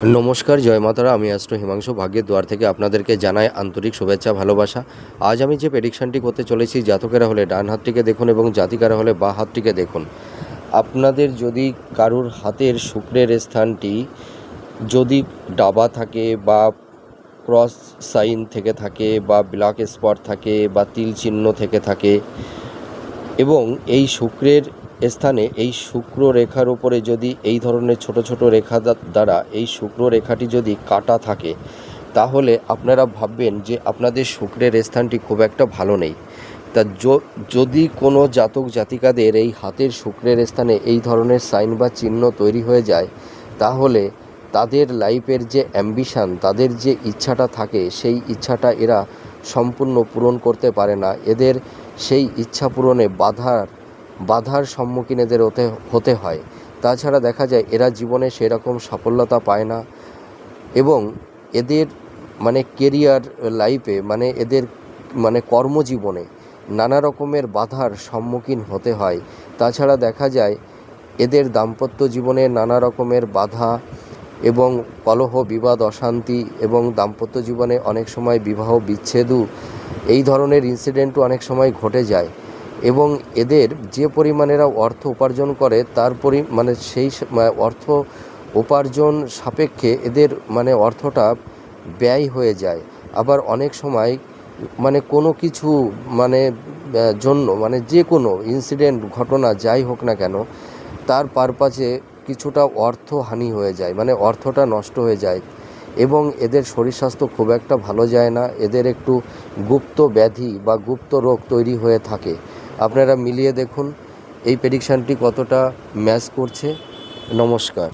নমস্কার, জয় মাতারা। আমি অ্যাস্ট্রো হিমাংশু ভাগ্যের দুয়ার থেকে আপনাদেরকে জানাই আন্তরিক শুভেচ্ছা, ভালোবাসা। আজ আমি যে প্রেডিকশানটি করতে চলেছি, জাতকেরা হলে ডান হাতটিকে দেখুন এবং জাতিকারা হলে বাঁ হাতটিকে দেখুন। আপনাদের যদি কারুর হাতের শুক্রের স্থানটি যদি ডাবা থাকে বা ক্রস সাইন থেকে থাকে বা ব্ল্যাক স্পট থাকে বা তিল চিহ্ন থেকে থাকে এবং এই শুক্রের স্থানে এই শুক্র রেখার উপরে যদি এই ধরনের ছোট ছোট রেখা দ্বারা এই শুক্র রেখাটি যদি কাটা থাকে, তাহলে আপনারা ভাববেন যে আপনাদের শুক্রের স্থানটি খুব একটা ভালো নেই। তা যদি কোনো জাতক জাতিকাদের এই হাতের শুক্রের স্থানে এই ধরনের সাইন বা চিহ্ন তৈরি হয়ে যায়, তাহলে তাদের লাইফের যে অ্যাম্বিশান, তাদের যে ইচ্ছাটা থাকে, সেই ইচ্ছাটা এরা সম্পূর্ণ পূরণ করতে পারে না। এদের সেই ইচ্ছা পূরণে বাধার সম্মুখীন এদের হতে হয়। তাছাড়া দেখা যায় এরা জীবনে সেরকম সফলতা পায় না এবং এদের কেরিয়ার লাইফে এদের কর্মজীবনে নানা রকমের বাধার সম্মুখীন হতে হয়। তাছাড়া দেখা যায় এদের দাম্পত্য জীবনে নানা রকমের বাধা এবং কলহ, বিবাদ, অশান্তি এবং দাম্পত্য জীবনে অনেক সময় বিবাহ বিচ্ছেদও এই ধরনের ইনসিডেন্টও অনেক সময় ঘটে যায় এবং এদের যে পরিমাণেরা অর্থ উপার্জন করে তার সেই অর্থ উপার্জন সাপেক্ষে এদের অর্থটা ব্যয় হয়ে যায়। আবার অনেক সময় কোনো কিছু জন্য যে কোনো ইনসিডেন্ট, ঘটনা যাই হোক না কেন, তার পারপাসে কিছুটা অর্থহানি হয়ে যায়, অর্থটা নষ্ট হয়ে যায় এবং এদের শরীর স্বাস্থ্য খুব একটা ভালো যায় না। এদের একটু গুপ্ত ব্যাধি বা গুপ্ত রোগ তৈরি হয়ে থাকে। আপনারা মিলিয়ে দেখুন এই প্রেডিকশানটি কতটা ম্যাচ করছে। নমস্কার।